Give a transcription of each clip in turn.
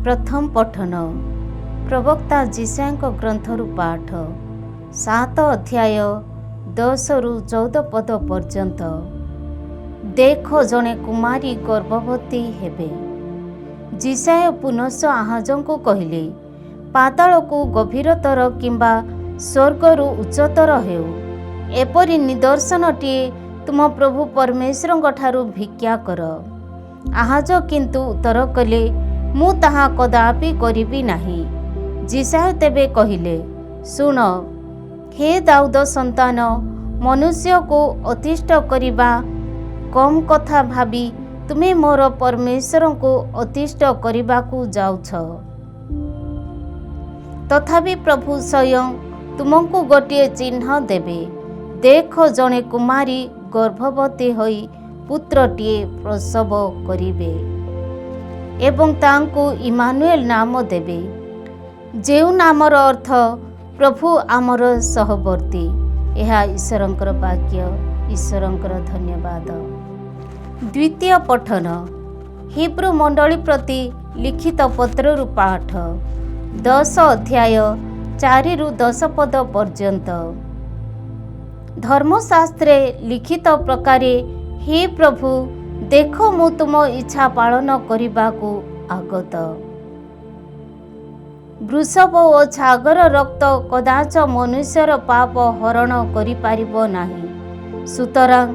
प्रथम पठन प्रवक्ता जिशायଙ୍କ ग्रंथरु पाठ 7 अध्याय 10 रु 14 पद पर्यंत। देख जड़े कुमारी गर्भवती हेबे। जिशाय पुनश्च आहाजंकु कहिले, पाताल को गभीरतर किंबा स्वर्गरु उच्चतर हेउ एपरि निदर्शनटीए तुम प्रभु परमेश्वर ठारू भिक्षा कर। आहाज किंतु उत्तर कले, मु ताहा कदापि करिबि नाही। जिशाय तेबे कहिले, सुन हे दाऊद संतान, मनुष्य को अतिष्ठ करिबा कम कथा भाबी तुमे मोर परमेश्वर को अतिष्ठ करिबाकू जाउछ। तथापि प्रभु स्वयं तुमको गोटे चिन्ह देबे। देख जड़े कुमारी गर्भवती होई पुत्रटीए प्रसव करिबे एवं तांको इमानुएल नाम देबे, जेउ नामर अर्थ प्रभु आमर सहवर्ती। यह ईश्वरंकर वाक्य। ईश्वरंकर धन्यवाद। द्वितीय पठन हिब्रू मंडली प्रति लिखित पत्र पाठ 10 अध्याय 4 रु 10 पद पर्यंत। धर्मशास्त्रे लिखित प्रकारे, हे प्रभु देख मु तुम इच्छा पालन करिबाकू आगत। वृषभ ओ छागर रक्त कदाच मनुष्यर पाप हरण करि पारिबो नाही। सुतरां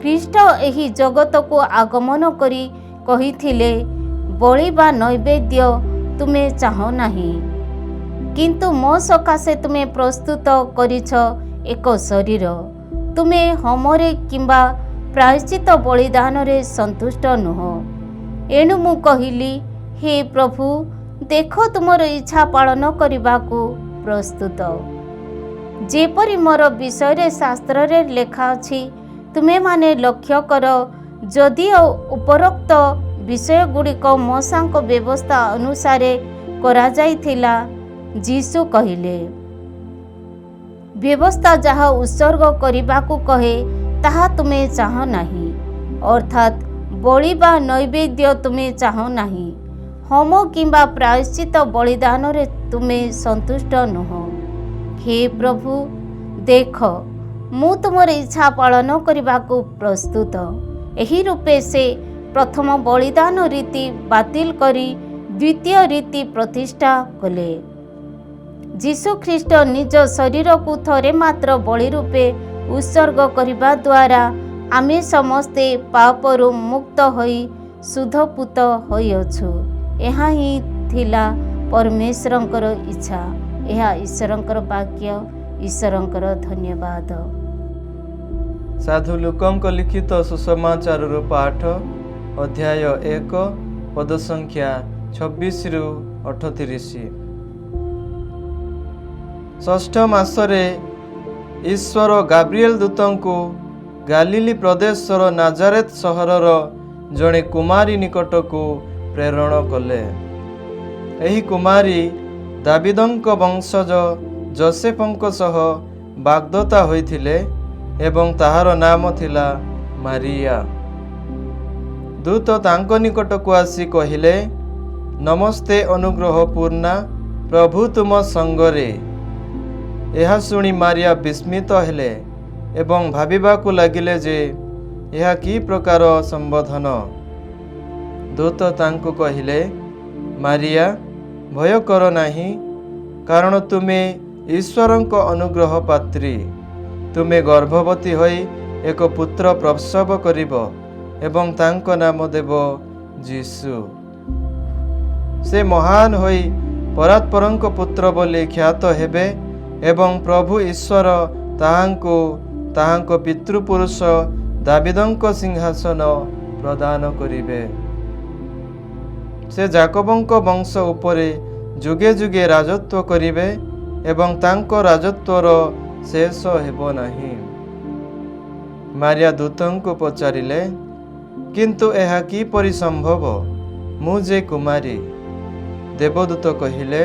ख्रीष्ट एही जगत को आगमन करी कहिथिले, बलि बा नैवेद्य तुमे चाह नाही, किंतु मो सकाशे तुमे प्रस्तुत करिछ एक शरीर। तुमे होमरे किंबा प्रायश्चित बलिदान रे संतुष्ट नुह। एणु मु कहिली, हे प्रभु देख तुमर इच्छा पालन करिबाकू प्रस्तुत। जेपरि मोर विषय शास्त्र रे लेखा अछि, तुमे माने लक्ष्य कर। जदि उपरोक्त विषय गुड़िक मोसांक व्यवस्था अनुसार करा जाइथिला, जीसु कहिले, व्यवस्था जहा उत्सर्ग करिबाकू कहे ताहा तुमे चाह नाही, अर्थात बलि बा नैवेद्य तुमे चाह नाही, होम किंबा प्रायश्चित बलिदान रे तुमे संतुष्ट नुह। हे प्रभु देख मु तुमर इच्छा पालन करिबाकू प्रस्तुत। एही रूपे से प्रथम बलिदान रीति बातिल करी द्वितीय रीति प्रतिष्ठा कले। जीसु ख्रीष्ट निज शरीर को थरे मात्र बलि रूपे उत्सर्ग करिबा द्वारा आमे समस्ते पापरु मुक्त होई शुद्धपूत होइअछु। यह ही थिला परमेश्वरंकर इच्छा। यह ईश्वरंकर वाक्य। ईश्वरंकर धन्यवाद। साधु लुकंक लिखित सुसमाचार पाठ अध्याय 1 पद संख्या 26 रु 38। षष्ठ मासरे ईश्वर गाब्रिएल दूतंकु गालिली प्रदेशर नाजारेत सहरर जड़े कुमारी निकटकू प्रेरण कले। एही कुमारी दाविदंक वंशज जोसेफंक सह बागदत्ता होइथिले एवं ताहार नाम थिला मारिया। दूत तांको निकटकू आसी कहिले, नमस्ते अनुग्रह पूर्णा, प्रभु तुम संगरे। यह शुणी मारिया विस्मित हेले एवं भाबिबाकू लागिले जे यह की प्रकार संबोधन। दूत तांको कहिले, मारिया भय कर नाही, कारण तुमे ईश्वरंक अनुग्रह पात्री। तुमे गर्भवती होई एक पुत्र प्रसव करिब एवं तांको नाम देव जीसु। से महान होई परात्परंक पुत्र बोली ख्यात हेबे एवं प्रभु ईश्वर ताहांको पितृपुरुष दाविदंक सिंहासन प्रदान करिबे। से जाकबंक वंश उपरे जुगे जुगे राजत्व करिबे एवं तांको राजत्वर शेष हेबो नाही। मारिया दूतंको पचारिले, किंतु एहा किपरि संभव, मुझे कुमारी। देवदूत कहिले,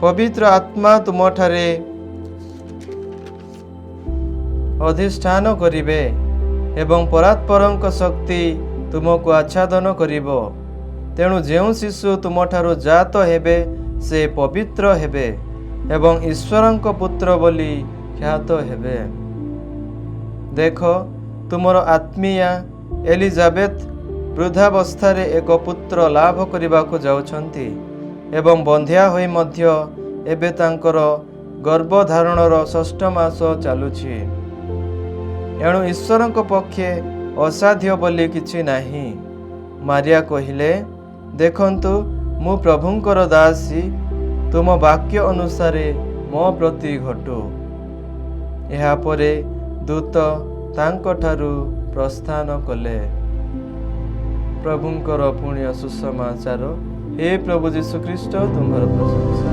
पवित्र आत्मा तुमठारे अधिष्ठान करिबे एवं परात्परंक शक्ति तुमको आच्छादन करिब। ତେଣୁ ଯେଉଁ ଶିଶୁ ତୁମଠାରୁ ଜାତ ହେବେ ସେ ପବିତ୍ର ହେବେ ଏବଂ ଈଶ୍ୱରଙ୍କ ପୁତ୍ର ବୋଲି ଖ୍ୟାତ ହେବେ। ଦେଖ, ତୁମର ଆତ୍ମୀୟା ଏଲିଜାବେଥ ବୃଦ୍ଧାବସ୍ଥାରେ ଏକ ପୁତ୍ର ଲାଭ କରିବାକୁ ଯାଉଛନ୍ତି ଏବଂ ବନ୍ଧ୍ୟା ହୋଇ ମଧ୍ୟ ଏବେ ତାଙ୍କର ଗର୍ଭଧାରଣର 6ଠ ମାସ ଚାଲୁଛି। ଏଣୁ ଈଶ୍ୱରଙ୍କ ପକ୍ଷେ ଅସାଧ୍ୟ ବୋଲି କିଛି ନାହିଁ। ମାରିଆ କହିଲେ, ଦେଖନ୍ତୁ, ମୁଁ ପ୍ରଭୁଙ୍କର ଦାସୀ, ତୁମ ବାକ୍ୟ ଅନୁସାରେ ମୋ ପ୍ରତି ଘଟୁ। ଏହାପରେ ଦୂତ ତାଙ୍କଠାରୁ ପ୍ରସ୍ଥାନ କଲେ। ପ୍ରଭୁଙ୍କର ପୁଣ୍ୟ ସୁସମାଚାର। हे प्रभु यीशु ख्रीष्ट, तुम्हारा प्रशंसा।